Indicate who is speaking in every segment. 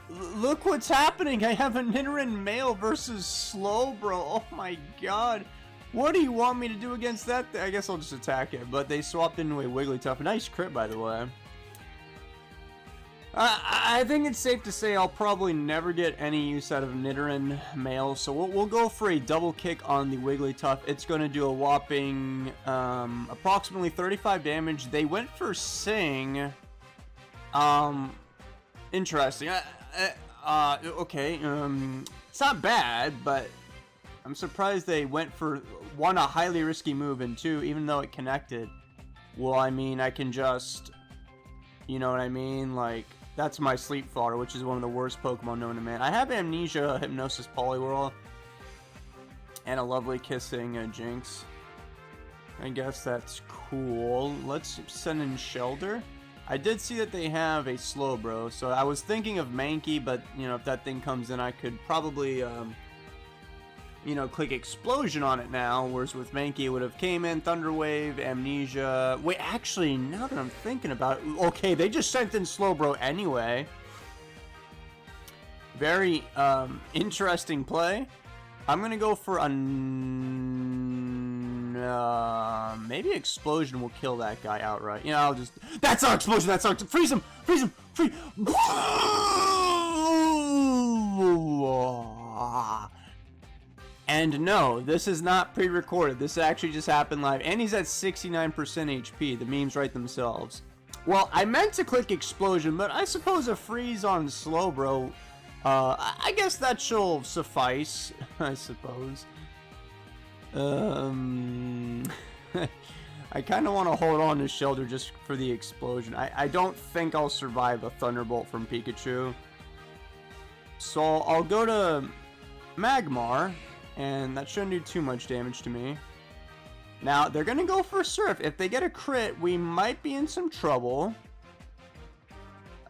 Speaker 1: Look what's happening. I have a Nidoran male versus Slowbro. Oh my god. What do you want me to do against that? I guess I'll just attack it. But they swapped into a Wigglytuff. Nice crit, by the way. I think it's safe to say I'll probably never get any use out of Nidoran male, so we'll go for a double kick on the Wigglytuff. It's going to do a whopping approximately 35 damage. They went for Sing. Interesting. Okay. It's not bad, but I'm surprised they went for, one, a highly risky move, and two, even though it connected, well, I mean, I can just, you know what I mean? Like, that's my Sleep Fodder, which is one of the worst Pokemon known to man. I have Amnesia, Hypnosis, Poliwhirl, and a lovely Kissing Jinx. I guess that's cool. Let's send in Shelter. I did see that they have a Slowbro, so I was thinking of Mankey, but, you know, if that thing comes in, I could probably, you know, click Explosion on it now, whereas with Mankey it would have came in, Thunder Wave, Amnesia. Wait, actually, now that I'm thinking about it, okay, they just sent in Slowbro anyway. Very interesting play. I'm gonna go for a maybe Explosion will kill that guy outright. You know, I'll just, that's our Explosion. That's our, freeze him, freeze him, freeze. And no, this is not pre-recorded. This actually just happened live. And he's at 69% HP. The memes write themselves. Well, I meant to click Explosion, but I suppose a freeze on Slowbro, I guess that shall suffice, I suppose. I kind of want to hold on to Shelter just for the Explosion. I don't think I'll survive a Thunderbolt from Pikachu. So I'll go to Magmar. And that shouldn't do too much damage to me. Now, they're going to go for Surf. If they get a crit, we might be in some trouble.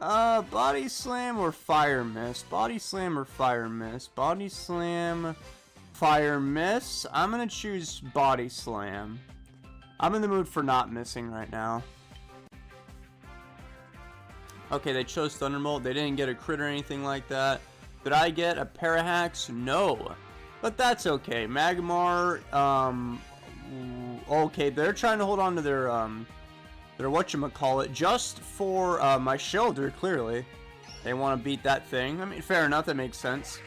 Speaker 1: Body Slam or Fire Mist? Body Slam or Fire Mist? Body Slam, Fire Mist. I'm going to choose Body Slam. I'm in the mood for not missing right now. Okay, they chose Thunderbolt. They didn't get a crit or anything like that. Did I get a Parahax? No. But that's okay. Magmar, okay, they're trying to hold on to their whatchamacallit just for, my Shelter, clearly. They want to beat that thing. I mean, fair enough, that makes sense.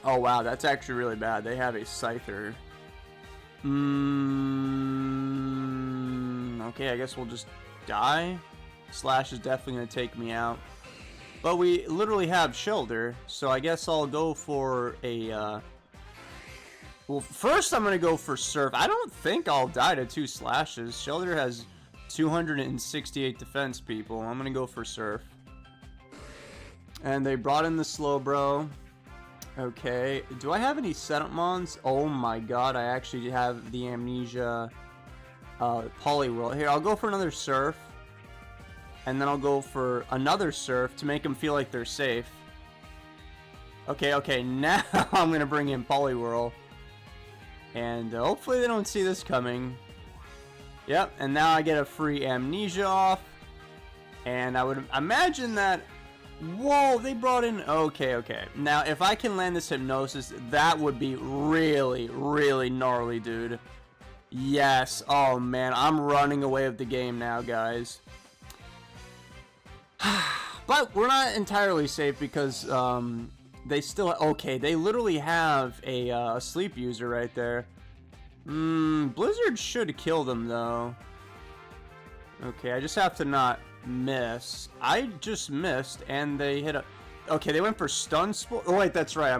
Speaker 1: Oh, wow, that's actually really bad. They have a Scyther. Okay, I guess we'll just die. Slash is definitely going to take me out. But we literally have Shelter, so I guess I'll go for a, well, first I'm going to go for Surf. I don't think I'll die to 2 slashes. Shelter has 268 defense, people. I'm going to go for Surf. And they brought in the Slowbro. Okay, do I have any setup mons? Oh my god, I actually have the Amnesia, Poliwhirl. Here, I'll go for another Surf. And then I'll go for another Surf to make them feel like they're safe. Okay, now I'm going to bring in Poliwhirl. And hopefully they don't see this coming. Yep, and now I get a free Amnesia off. And I would imagine that... Whoa, they brought in... Okay. Now, if I can land this Hypnosis, that would be really, really gnarly, dude. Yes. Oh, man, I'm running away with the game now, guys. But we're not entirely safe because they still... Okay, they literally have a sleep user right there. Blizzard should kill them, though. Okay, I just have to not miss. I just missed, and they hit a... Okay, they went for Stun Spore. Oh, wait, that's right. I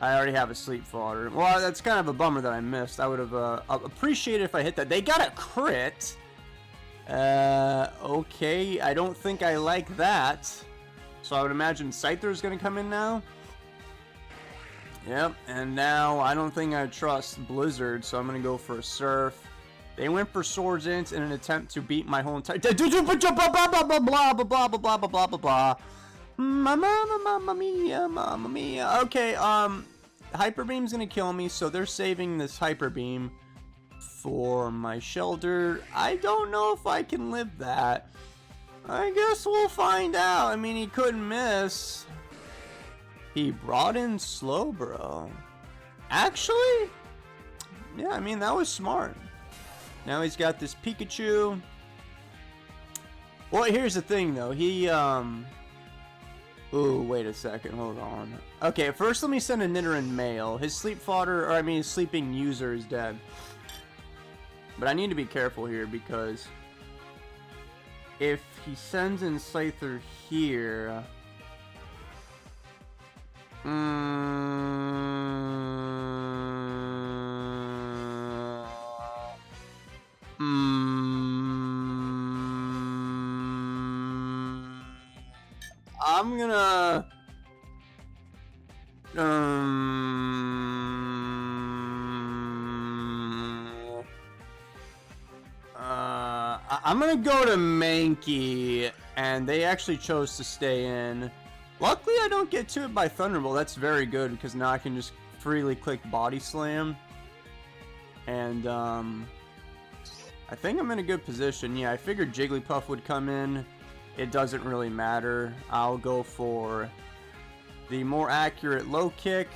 Speaker 1: already have a Sleep Fodder. Well, that's kind of a bummer that I missed. I would have appreciated if I hit that. They got a crit! Okay, I don't think I like that. So I would imagine Scyther is going to come in now. Yep, and now I don't think I trust Blizzard, so I'm going to go for a Surf. They went for Swords Int in an attempt to beat my whole entire... Blah, blah, blah, blah, blah, blah, blah, blah. Mamma mia. Okay, Hyper Beam's going to kill me, so they're saving this Hyper Beam for my Shelter. I don't know if I can live that. I guess we'll find out. I mean, he couldn't miss. He brought in Slowbro. Actually, yeah, I mean, that was smart. Now he's got this Pikachu. Well, here's the thing, though. He, Ooh, wait a second. Hold on. Okay, first let me send a Nidoran male. His sleep fodder, or I mean, his sleeping user is dead. But I need to be careful here because if he sends in Scyther here... I'm gonna... I'm gonna go to Mankey, and they actually chose to stay in. Luckily, I don't get to it by Thunderbolt. That's very good, because now I can just freely click Body Slam. And, I think I'm in a good position. Yeah, I figured Jigglypuff would come in. It doesn't really matter. I'll go for the more accurate low kick.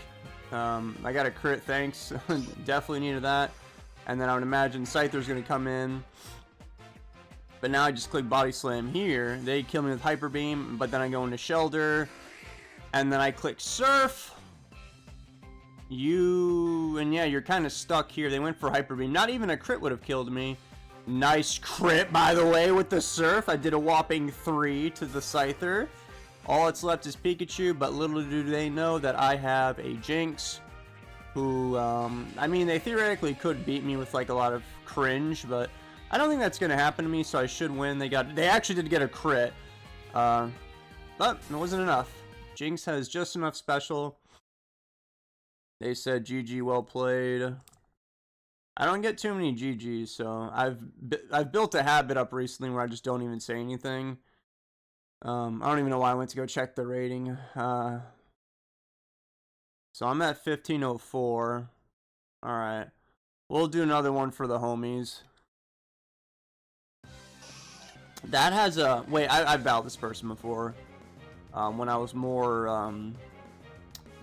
Speaker 1: I got a crit, thanks. Definitely needed that. And then I would imagine Scyther's going to come in. But now I just click Body Slam here. They kill me with Hyper Beam, but then I go into Shelter. And then I click Surf. And yeah, you're kind of stuck here. They went for Hyper Beam. Not even a crit would have killed me. Nice crit, by the way, with the Surf. I did a whopping 3 to the Scyther. All that's left is Pikachu, but little do they know that I have a Jinx. Who, I mean, they theoretically could beat me with, like, a lot of cringe, but I don't think that's going to happen to me, so I should win. They actually did get a crit, but it wasn't enough. Jinx has just enough special. They said, GG, well played. I don't get too many GGs, so I've built a habit up recently where I just don't even say anything. I don't even know why I went to go check the rating. So I'm at 1504. Alright. We'll do another one for the homies. That has a... Wait, I've battled this person before. When I was more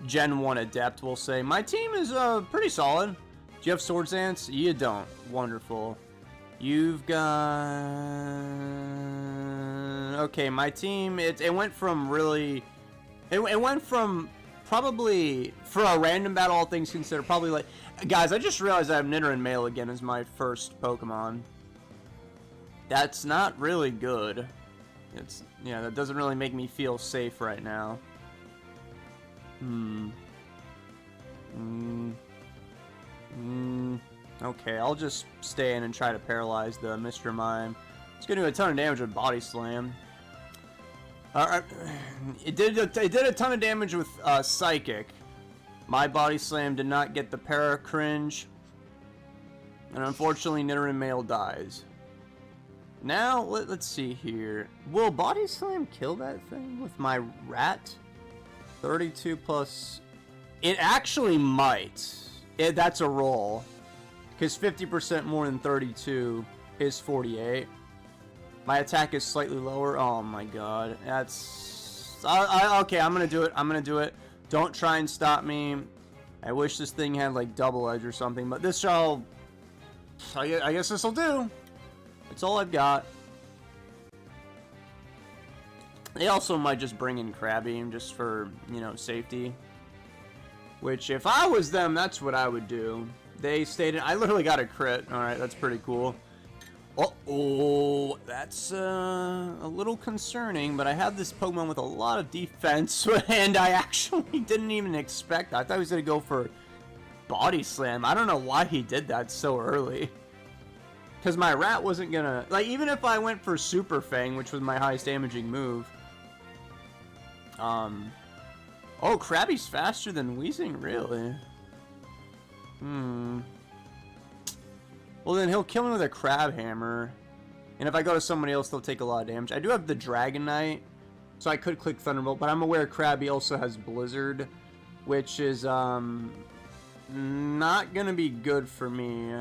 Speaker 1: Gen 1 adept, we'll say. My team is pretty solid. Do you have Swords Dance? You don't. Wonderful. You've got... Okay, my team, it went from really... It went from probably, for a random battle, all things considered, probably like... Guys, I just realized I have Nidoran Male again as my first Pokemon. That's not really good. Yeah, that doesn't really make me feel safe right now. Okay, I'll just stay in and try to paralyze the Mr. Mime. It's gonna do a ton of damage with Body Slam. It did a ton of damage with Psychic. My Body Slam did not get the para cringe. And unfortunately, Nidoran Male dies. Now, let's see here. Will Body Slam kill that thing with my rat? 32 plus... It actually might. That's a roll. Because 50% more than 32 is 48. My attack is slightly lower. Oh my god. That's... okay, I'm gonna do it. I'm gonna do it. Don't try and stop me. I wish this thing had like double edge or something. But this shall... I guess this will do. That's all I've got. They also might just bring in Krabby just for, you know, safety. Which, if I was them, that's what I would do. They stayed in... I literally got a crit. Alright, that's pretty cool. Oh, that's a little concerning, but I have this Pokemon with a lot of defense, and I actually didn't even expect that. I thought he was going to go for Body Slam. I don't know why he did that so early. Because my rat wasn't going to... Like, even if I went for Super Fang, which was my highest damaging move... Oh, Krabby's faster than Weezing, really? Well, then he'll kill me with a Crab Hammer. And if I go to somebody else, they'll take a lot of damage. I do have the Dragonite, so I could click Thunderbolt, but I'm aware Krabby also has Blizzard, which is, not gonna be good for me.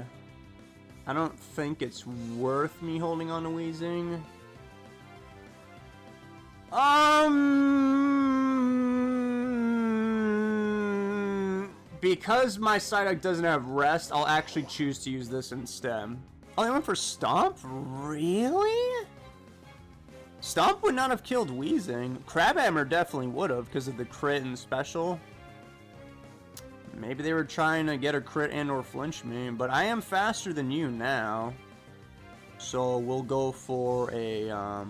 Speaker 1: I don't think it's worth me holding on to Weezing. Because my Psyduck doesn't have rest, I'll actually choose to use this instead. Oh, they went for Stomp? Really? Stomp would not have killed Weezing. Crabhammer definitely would have because of the crit and special. Maybe they were trying to get a crit and or flinch me, but I am faster than you now. So we'll go for a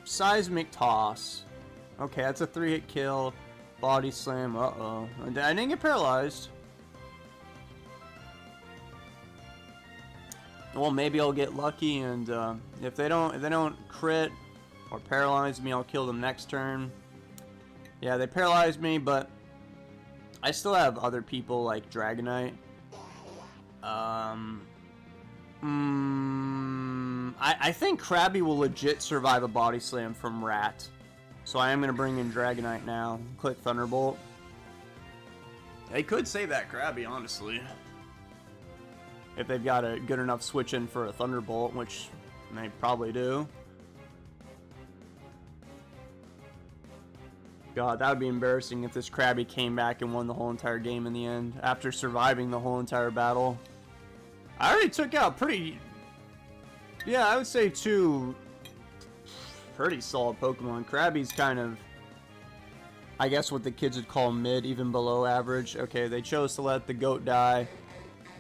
Speaker 1: Seismic Toss. Okay, that's a 3-hit kill. Body Slam. Uh-oh. I didn't get paralyzed. Well, maybe I'll get lucky, and if they don't crit or paralyze me, I'll kill them next turn. Yeah, they paralyzed me, but I still have other people like Dragonite. I think Krabby will legit survive a Body Slam from Rat. So I am going to bring in Dragonite now. Click Thunderbolt. They could save that Krabby, honestly. If they've got a good enough switch in for a Thunderbolt, which they probably do. God, that would be embarrassing if this Krabby came back and won the whole entire game in the end, after surviving the whole entire battle. I already took out pretty... Yeah, I would say 2 pretty solid Pokemon. Krabby's kind of, I guess what the kids would call mid, even below average. Okay, they chose to let the goat die.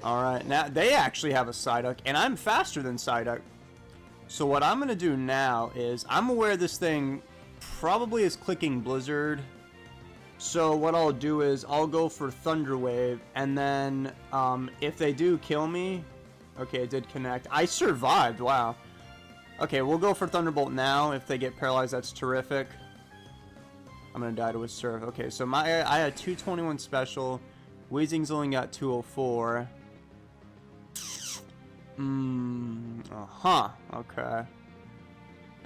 Speaker 1: Alright, now they actually have a Psyduck, and I'm faster than Psyduck. So what I'm going to do now is, I'm aware this thing probably is clicking Blizzard. So what I'll do is, I'll go for Thunder Wave, and then if they do kill me... Okay, it did connect. I survived, wow. Okay, we'll go for Thunderbolt now. If they get paralyzed, that's terrific. I'm going to die to a Surf. Okay, so I had 221 special. Weezing's only got 204. Okay.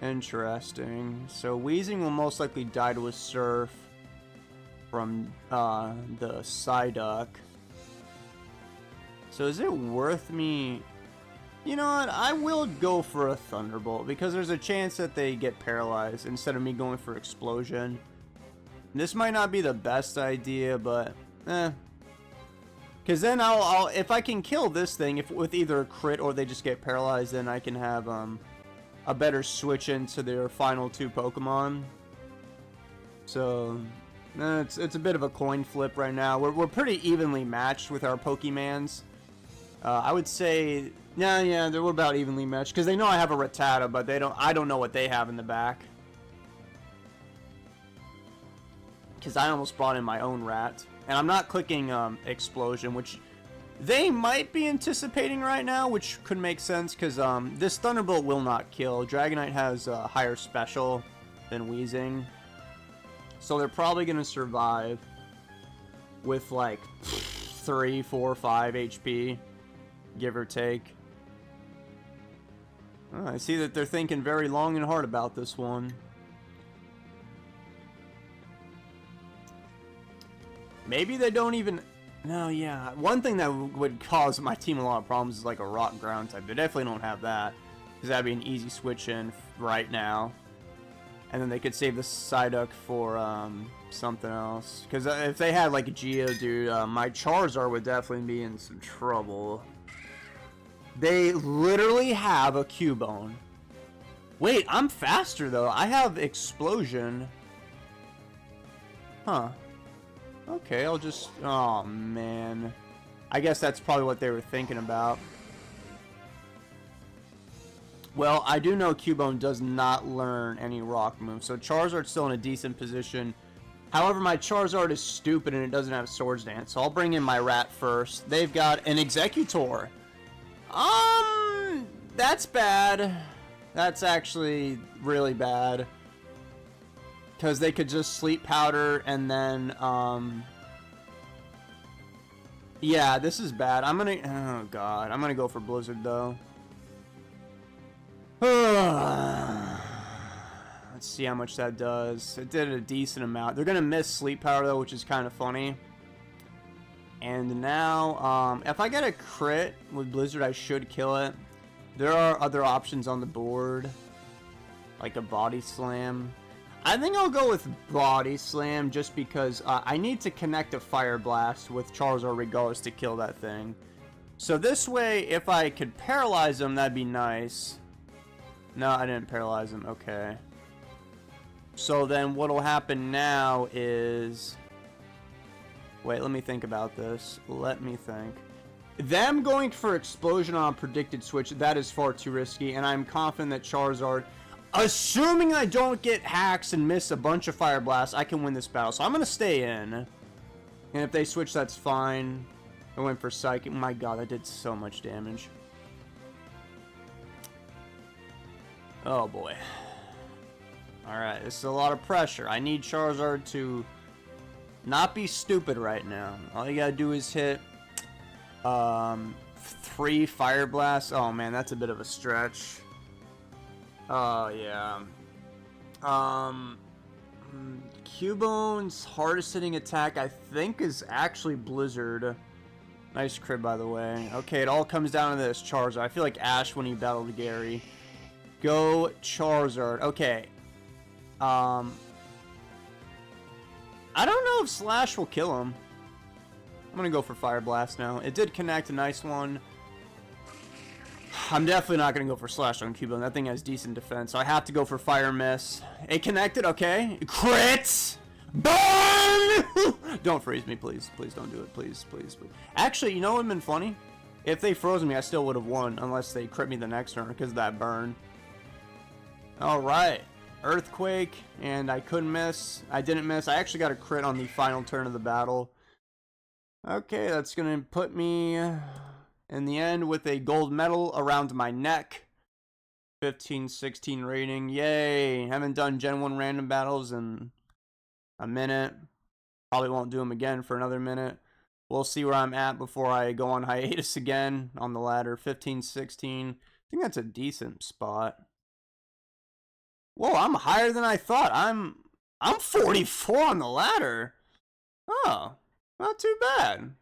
Speaker 1: Interesting. So Weezing will most likely die to a Surf from the Psyduck. So is it worth me... You know what? I will go for a Thunderbolt because there's a chance that they get paralyzed instead of me going for Explosion. This might not be the best idea, but because then I'll if I can kill this thing with either a crit or they just get paralyzed, then I can have a better switch into their final 2 Pokemon. So it's a bit of a coin flip right now. We're pretty evenly matched with our Pokemans. I would say, yeah, they're about evenly matched because they know I have a Rattata, but I don't know what they have in the back. Because I almost brought in my own Rat, and I'm not clicking Explosion, which they might be anticipating right now, which could make sense because this Thunderbolt will not kill. Dragonite has a higher special than Weezing, so they're probably gonna survive with like 3, 4, 5 HP. Give or take. Oh, I see that they're thinking very long and hard about this one. Maybe they don't even... No, yeah. One thing that would cause my team a lot of problems is like a Rock Ground type. They definitely don't have that. Because that'd be an easy switch in right now. And then they could save the Psyduck for something else. Because if they had like a Geodude, my Charizard would definitely be in some trouble. They literally have a Cubone. Wait, I'm faster though. I have Explosion. Huh. Okay, I'll just... Oh, man. I guess that's probably what they were thinking about. Well, I do know Cubone does not learn any rock moves, so Charizard's still in a decent position. However, my Charizard is stupid and it doesn't have Swords Dance, so I'll bring in my Rat first. They've got an Executor. That's bad. That's actually really bad. Because they could just Sleep Powder and then, yeah, this is bad. I'm gonna, oh god, I'm gonna go for Blizzard though. Let's see how much that does. It did a decent amount. They're gonna miss Sleep Powder though, which is kind of funny. And now, if I get a crit with Blizzard, I should kill it. There are other options on the board, like a Body Slam. I think I'll go with Body Slam just because I need to connect a Fire Blast with Charizard regardless to kill that thing. So this way, if I could paralyze him, that'd be nice. No, I didn't paralyze him. Okay. So then what'll happen now is... Wait, let me think about this. Let me think. Them going for Explosion on a predicted switch, that is far too risky, and I'm confident that Charizard, assuming I don't get hacks and miss a bunch of Fire Blasts, I can win this battle. So I'm going to stay in. And if they switch, that's fine. I went for Psychic. My god, that did so much damage. Oh boy. Alright, this is a lot of pressure. I need Charizard to not be stupid right now. All you gotta do is hit 3 Fire Blasts. Oh man, that's a bit of a stretch. Oh yeah. Cubone's hardest hitting attack, I think, is actually Blizzard. Nice crit, by the way. Okay, it all comes down to this Charizard. I feel like Ash when he battled Gary. Go Charizard. Okay. I don't know if Slash will kill him. I'm gonna go for Fire Blast now. It did connect, a nice one. I'm definitely not gonna go for Slash on Cubone. That thing has decent defense, so I have to go for Fire Miss. It connected, okay. Crit! Burn! Don't freeze me, please. Please don't do it. Please, please, please. Actually, you know what would have been funny? If they froze me, I still would have won, unless they crit me the next turn because of that burn. Alright. Earthquake, and I couldn't miss. I didn't miss. I actually got a crit on the final turn of the battle. Okay, that's going to put me in the end with a gold medal around my neck. 15-16 rating. Yay! Haven't done Gen 1 random battles in a minute. Probably won't do them again for another minute. We'll see where I'm at before I go on hiatus again on the ladder. 15-16. I think that's a decent spot. Whoa, I'm higher than I thought. I'm 44 on the ladder. Oh, not too bad.